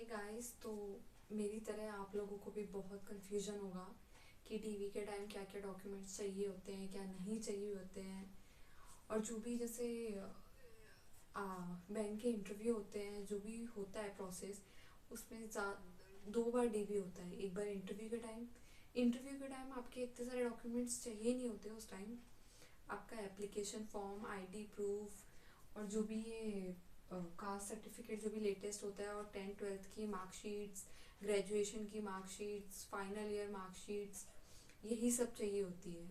Guys, तो मेरी तरह आप लोगों को भी बहुत कंफ्यूजन होगा कि टीवी के टाइम क्या क्या डॉक्यूमेंट्स चाहिए होते हैं, क्या नहीं चाहिए होते हैं। और जो भी जैसे बैंक के इंटरव्यू होते हैं, जो भी होता है प्रोसेस, उसमें दो बार डीबी होता है। एक बार इंटरव्यू के टाइम आपके इतने सारे डॉक्यूमेंट्स चाहिए नहीं होते उस टाइम। आपका एप्लीकेशन फॉर्म, आईडी प्रूफ, और जो भी ये कास्ट सर्टिफिकेट जो भी लेटेस्ट होता है, और 10th 12th की मार्कशीट्स, ग्रेजुएशन की मार्कशीट्स, फाइनल ईयर मार्कशीट्स, यही सब चाहिए होती है।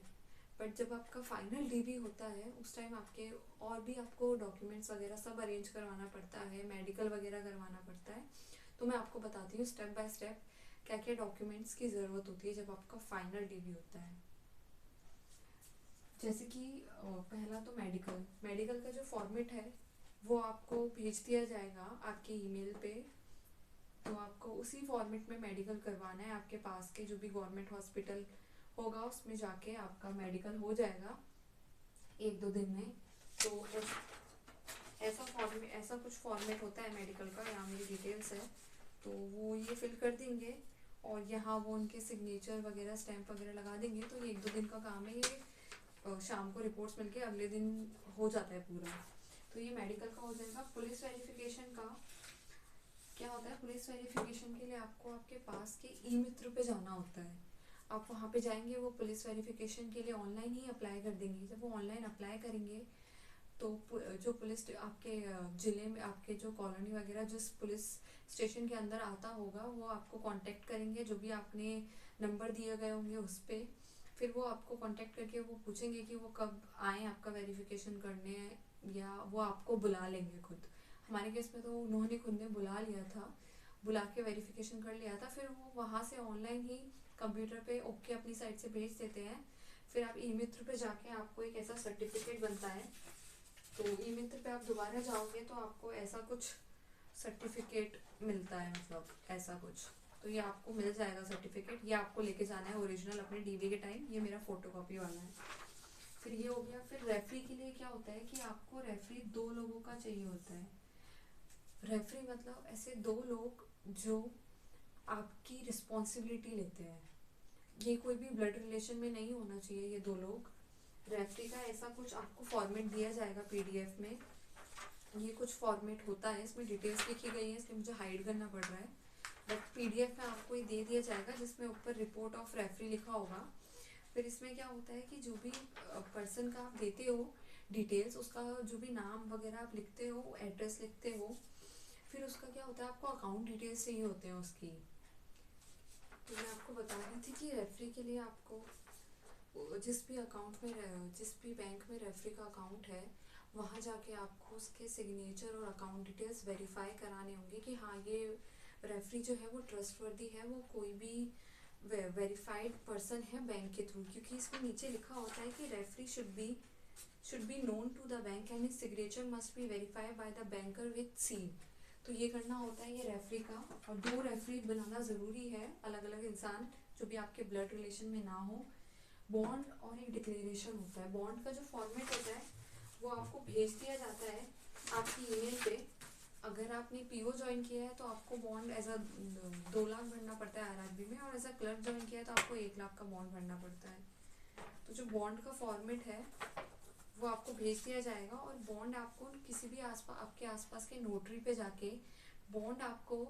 बट जब आपका फाइनल डीबी होता है उस टाइम आपके और भी आपको डॉक्यूमेंट्स वगैरह सब अरेंज करवाना पड़ता है, मेडिकल वगैरह करवाना पड़ता है। तो मैं आपको बताती हूँ स्टेप बाय स्टेप क्या क्या डॉक्यूमेंट्स की ज़रूरत होती है जब आपका फाइनल डीबी होता है। जैसे कि पहला तो मेडिकल मेडिकल का जो फॉर्मेट है वो आपको भेज दिया जाएगा आपके ईमेल पे। तो आपको उसी फॉर्मेट में मेडिकल करवाना है। आपके पास के जो भी गवर्नमेंट हॉस्पिटल होगा उसमें जाके आपका मेडिकल हो जाएगा 1-2 दिन में। तो ऐसा कुछ फॉर्मेट होता है मेडिकल का। यहाँ मेरी डिटेल्स है, तो वो ये फिल कर देंगे और यहाँ वो उनके सिग्नेचर वगैरह, स्टैंप वगैरह लगा देंगे। तो ये 1-2 दिन का काम है ये। शाम को रिपोर्ट्स मिलके अगले दिन हो जाता है पूरा। तो ये मेडिकल का हो जाएगा। पुलिस वेरिफिकेशन का क्या होता है? पुलिस वेरिफिकेशन के लिए आपको आपके पास के ई मित्र पे जाना होता है। आप वहाँ पे जाएंगे, वो पुलिस वेरिफिकेशन के लिए ऑनलाइन ही अप्लाई कर देंगे। जब वो ऑनलाइन अप्लाई करेंगे तो जो पुलिस आपके ज़िले में, आपके जो कॉलोनी वगैरह जिस पुलिस स्टेशन के अंदर आता होगा, वो आपको कांटेक्ट करेंगे। जो भी आपने नंबर दिए गए होंगे उस पर, फिर वो आपको कांटेक्ट करके वो पूछेंगे कि वो कब आए आपका वेरिफिकेशन करने, या वो आपको बुला लेंगे खुद। हमारे केस में तो उन्होंने खुद ने बुला लिया था, बुला के वेरिफिकेशन कर लिया था। फिर वो वहाँ से ऑनलाइन ही कंप्यूटर पे ओके अपनी साइड से भेज देते हैं। फिर आप ई मित्र पे जाके आपको एक ऐसा सर्टिफिकेट बनता है। तो ई मित्र पे आप दोबारा जाओगे तो आपको ऐसा कुछ सर्टिफिकेट मिलता है, मतलब ऐसा कुछ। तो ये आपको मिल जाएगा सर्टिफिकेट। ये आपको लेके जाना है ओरिजिनल अपने डीवी के टाइम। ये मेरा फोटोकॉपी वाला है। फिर ये हो गया। फिर रेफरी के लिए क्या होता है कि आपको रेफरी 2 लोगों का चाहिए होता है। रेफरी मतलब ऐसे 2 लोग जो आपकी रिस्पॉन्सिबिलिटी लेते हैं। ये कोई भी ब्लड रिलेशन में नहीं होना चाहिए ये 2 लोग। रेफरी का ऐसा कुछ आपको फॉर्मेट दिया जाएगा पीडीएफ में। ये कुछ फॉर्मेट होता है, इसमें डिटेल्स लिखी गई है, इसलिए मुझे हाइड करना पड़ रहा है। बट पीडीएफ में आपको ये दे दिया जाएगा जिसमें ऊपर रिपोर्ट ऑफ रेफरी लिखा होगा। फिर इसमें क्या होता है कि जो भी पर्सन का आप देते हो डिटेल्स, उसका जो भी नाम वगैरह आप लिखते हो, एड्रेस लिखते हो। फिर उसका क्या होता है, आपको अकाउंट डिटेल्स चाहिए होते हैं उसकी। तो मैं आपको बता रही थी कि रेफरी के लिए आपको जिस भी बैंक में रेफरी का अकाउंट है, वहाँ जाके आपको उसके सिग्नेचर और अकाउंट डिटेल्स वेरीफाई कराने होंगे कि हाँ, ये रेफरी जो है वो ट्रस्टवर्दी है, वो कोई भी वेरीफाइड पर्सन है बैंक के थ्रू। क्योंकि इसमें नीचे लिखा होता है कि referee should be known to the bank and his signature must be verified by the banker with seal. तो ये करना होता है ये रेफरी का। और 2 रेफरी बनाना ज़रूरी है, अलग अलग इंसान जो भी आपके ब्लड रिलेशन में ना हो। बॉन्ड और एक डिक्लेरेशन होता है। बॉन्ड का जो फॉर्मेट होता है वो आपको भेज दिया जाता है आपकी ईमेल पे। अगर आपने पीओ ज्वाइन किया है तो आपको बॉन्ड एज अ 2 लाख भरना पड़ता है आरआरबी में, और एज अ क्लर्क ज्वाइन किया है तो आपको 1 लाख का बॉन्ड भरना पड़ता है। तो जो बॉन्ड का फॉर्मेट है वो आपको भेज दिया जाएगा। और बॉन्ड आपको किसी भी आपके आसपास के नोटरी पे जाके बॉन्ड आपको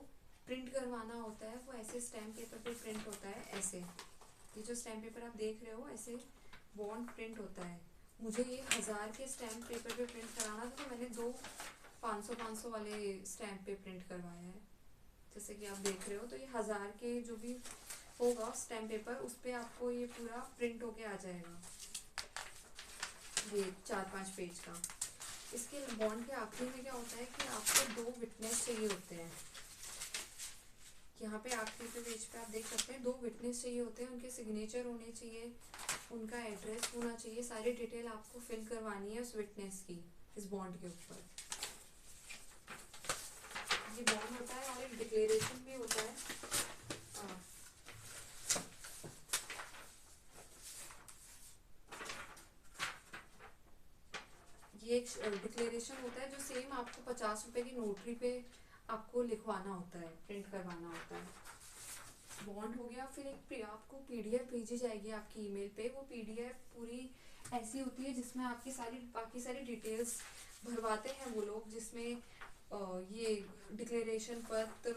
प्रिंट करवाना होता है। वो ऐसे स्टैम्प पेपर पे प्रिंट होता है, ऐसे। ये जो स्टैम्प पेपर आप देख रहे हो, ऐसे बॉन्ड प्रिंट होता है। मुझे ये 1000 के स्टैम्प पेपर पे प्रिंट कराना था, तो मैंने 2 500 वाले स्टैम्प पे प्रिंट करवाया है, जैसे कि आप देख रहे हो। तो ये 1000 के जो भी होगा स्टैम्प पेपर, उस पर आपको ये पूरा प्रिंट होके आ जाएगा, ये 4-5 पेज का। इसके बॉन्ड के आखिरी में क्या होता है कि आपको 2 विटनेस चाहिए होते हैं। यहाँ पे आखिरी पे पेज पे आप देख सकते हैं 2 विटनेस चाहिए होते हैं। उनके सिग्नेचर होने चाहिए, उनका एड्रेस होना चाहिए, सारी डिटेल आपको फिल करवानी है उस विटनेस की, इस बॉन्ड के ऊपर। ये बॉन्ड होता है और एक डिक्लेरेशन भी होता है। ये एक डिक्लेरेशन होता है जो सेम आपको 50 रुपए की नोटरी पे आपको लिखवाना होता है, प्रिंट करवाना होता है। बॉन्ड हो गया, फिर एक आपको पीडीएफ भेजी जाएगी आपकी ईमेल पे। वो पीडीएफ पूरी ऐसी होती है जिसमें आपकी बाकी सारी डिटेल्स भरवाते हैं वो लोग, जिसमें ये डिक्लेरेशन पत्र,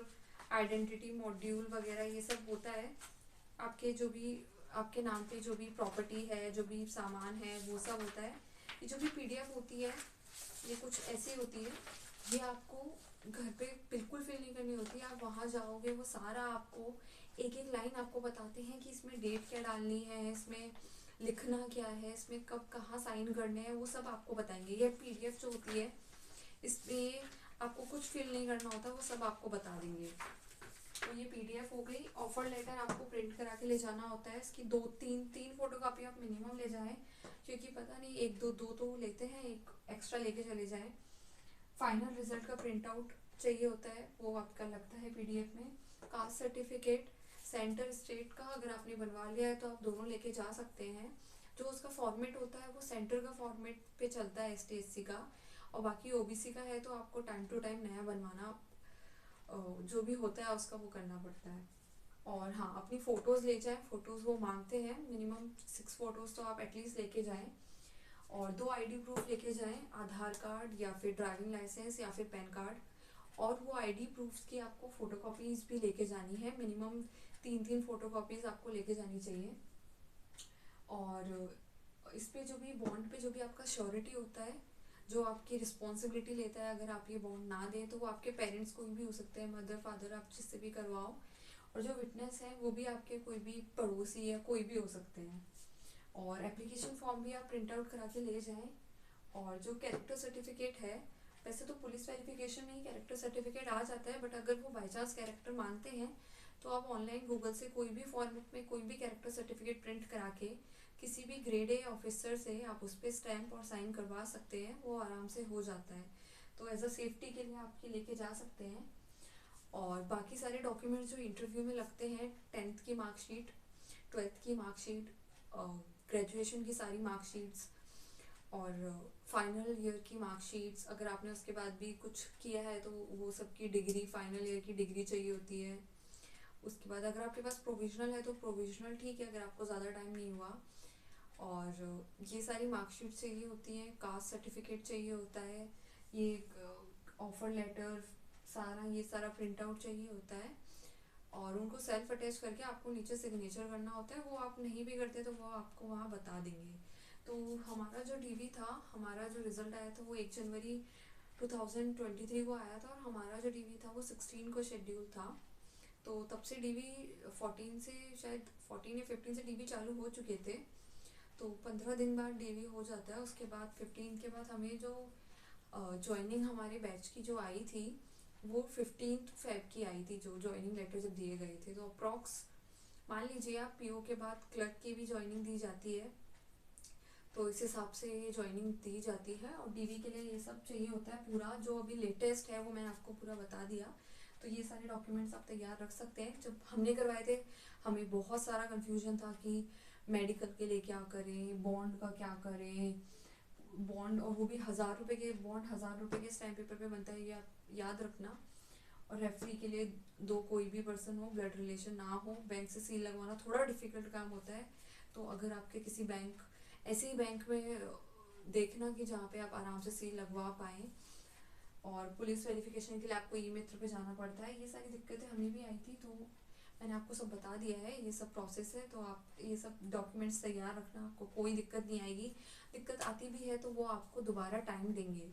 आइडेंटिटी मॉड्यूल वगैरह ये सब होता है। आपके जो भी आपके नाम पे जो भी प्रॉपर्टी है, जो भी सामान है, वो सब होता है। ये जो भी पीडीएफ होती है ये कुछ ऐसी होती है, ये आपको घर पे बिल्कुल फिल नहीं करनी होती। आप वहाँ जाओगे, वो सारा आपको एक एक लाइन आपको बताते हैं कि इसमें डेट क्या डालनी है, इसमें लिखना क्या है, इसमें कब कहाँ साइन करने हैं, वो सब आपको बताएंगे। ये पीडीएफ जो होती है इसमें आपको कुछ फिल नहीं करना होता, वो सब आपको बता देंगे। तो ये पीडीएफ हो गई। ऑफर लेटर आपको प्रिंट करा के ले जाना होता है। इसकी तीन फोटोकॉपी आप मिनिमम ले जाएं, क्योंकि पता नहीं एक दो तो लेते हैं, एक एक्स्ट्रा लेके चले जाएं। फाइनल रिजल्ट का प्रिंट आउट चाहिए होता है, वो आपका लगता है पीडीएफ में। कास्ट सर्टिफिकेट सेंटर स्टेट का अगर आपने बनवा लिया है तो आप दोनों लेके जा सकते हैं। जो उसका फॉर्मेट होता है वो सेंटर का फॉर्मेट पे चलता है ST/SC का, और बाकी OBC का है तो आपको टाइम टू टाइम नया बनवाना जो भी होता है उसका वो करना पड़ता है। और हाँ, अपनी फ़ोटोज़ ले जाएं। फ़ोटोज़ वो मांगते हैं, मिनिमम 6 फ़ोटोज़ तो आप एटलीस्ट लेके जाएं। और 2 ID प्रूफ लेके जाएं, आधार कार्ड या फिर ड्राइविंग लाइसेंस या फिर पैन कार्ड। और वो ID प्रूफ्स की आपको फ़ोटोकॉपीज़ भी लेके जानी है, मिनिमम 3 फ़ोटोकॉपीज़ आपको लेके जानी चाहिए। और इस पे जो भी बॉन्ड पे जो भी आपका श्योरिटी होता है, जो आपकी रिस्पॉन्सिबिलिटी लेता है, अगर आप ये बॉन्ड ना दें तो वो आपके पेरेंट्स कोई भी हो सकते हैं, मदर फादर, आप जिससे भी करवाओ। और जो विटनेस है वो भी आपके कोई भी पड़ोसी या कोई भी हो सकते हैं। और एप्लीकेशन फॉर्म भी आप प्रिंट आउट करा के ले जाएं। और जो कैरेक्टर सर्टिफिकेट है, वैसे तो पुलिस वेरिफिकेशन में ही कैरेक्टर सर्टिफिकेट आ जाता है, बट अगर वो बाई चांस कैरेक्टर मांगते हैं तो आप ऑनलाइन गूगल से कोई भी फॉर्मेट में कोई भी कैरेक्टर सर्टिफिकेट प्रिंट करा के किसी भी ग्रेड A ऑफिसर से आप उस पर स्टैम्प और साइन करवा सकते हैं, वो आराम से हो जाता है। तो एज अ सेफ्टी के लिए आपके लेके जा सकते हैं। और बाकी सारे डॉक्यूमेंट्स जो इंटरव्यू में लगते हैं, 10th की मार्कशीट, 12th की मार्कशीट, ग्रेजुएशन की सारी मार्कशीट्स, और फाइनल ईयर की मार्कशीट्स, अगर आपने उसके बाद भी कुछ किया है तो वो सब की डिग्री, फाइनल ईयर की डिग्री चाहिए होती है। उसके बाद अगर आपके पास प्रोविजनल है तो प्रोविजनल ठीक है, अगर आपको ज़्यादा टाइम नहीं हुआ। और ये सारी मार्कशीट चाहिए होती हैं, कास्ट सर्टिफिकेट चाहिए होता है, ये ऑफर लेटर, ये सारा प्रिंट आउट चाहिए होता है। और उनको सेल्फ अटैच करके आपको नीचे सिग्नेचर करना होता है। वो आप नहीं भी करते तो वो आपको वहाँ बता देंगे। तो हमारा जो DV था, हमारा जो रिज़ल्ट आया था वो 1 जनवरी 2023 को आया था, और हमारा जो DV था वो 16 को शेड्यूल था। तो तब से DV 14 से, शायद 14 या 15 से DV चालू हो चुके थे। तो 15 दिन बाद DV हो जाता है। उसके बाद 15 के बाद हमें जो ज्वाइनिंग हमारे बैच की जो आई थी वो 15 फेब की आई थी, जो ज्वाइनिंग लेटर जब दिए गए थे। तो अप्रॉक्स मान लीजिए आप PO के बाद क्लर्क की भी ज्वाइनिंग दी जाती है, तो इस हिसाब से ये ज्वाइनिंग दी जाती है। और DV के लिए ये सब चाहिए होता है पूरा, जो अभी लेटेस्ट है वो मैंने आपको पूरा बता दिया। तो ये सारे डॉक्यूमेंट्स आप तैयार रख सकते हैं। जब हमने करवाए थे हमें बहुत सारा कन्फ्यूजन था कि मेडिकल के लिए क्या करें, बॉन्ड का क्या करें। बॉन्ड, और वो भी 1000 रुपये के बॉन्ड, 1000 रुपये के स्टैम्प पेपर पे बनता है, ये आप याद रखना। और रेफरी के लिए 2 कोई भी पर्सन हो, ब्लड रिलेशन ना हो। बैंक से सील लगवाना थोड़ा डिफिकल्ट काम होता है, तो अगर आपके किसी बैंक, ऐसे ही बैंक में देखना कि जहाँ पे आप आराम से सील लगवा पाएँ। और पुलिस वेरिफिकेशन के लिए आपको ई-मित्र पे जाना पड़ता है। ये सारी दिक्कतें हमें भी आई थी, तो मैंने आपको सब बता दिया है, ये सब प्रोसेस है। तो आप ये सब डॉक्यूमेंट्स तैयार रखना, आपको कोई दिक्कत नहीं आएगी। दिक्कत आती भी है तो वो आपको दोबारा टाइम देंगे।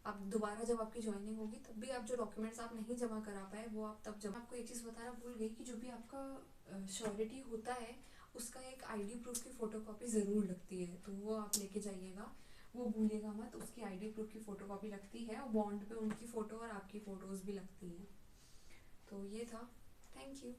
आप दोबारा जब आपकी ज्वाइनिंग होगी तब भी आप जो डॉक्यूमेंट्स आप नहीं जमा करा पाए वो आप तब जमा। आपको एक चीज़ बताना भूल गई कि जो भी आपका श्योरिटी होता है उसका एक ID प्रूफ की फ़ोटोकॉपी ज़रूर लगती है, तो वो आप लेके जाइएगा, वो भूलिएगा मत। उसकी ID प्रूफ की फ़ोटोकॉपी लगती है, और बॉन्ड पे उनकी फ़ोटो और आपकी फ़ोटोज़ भी लगती हैं। तो ये था। Thank you.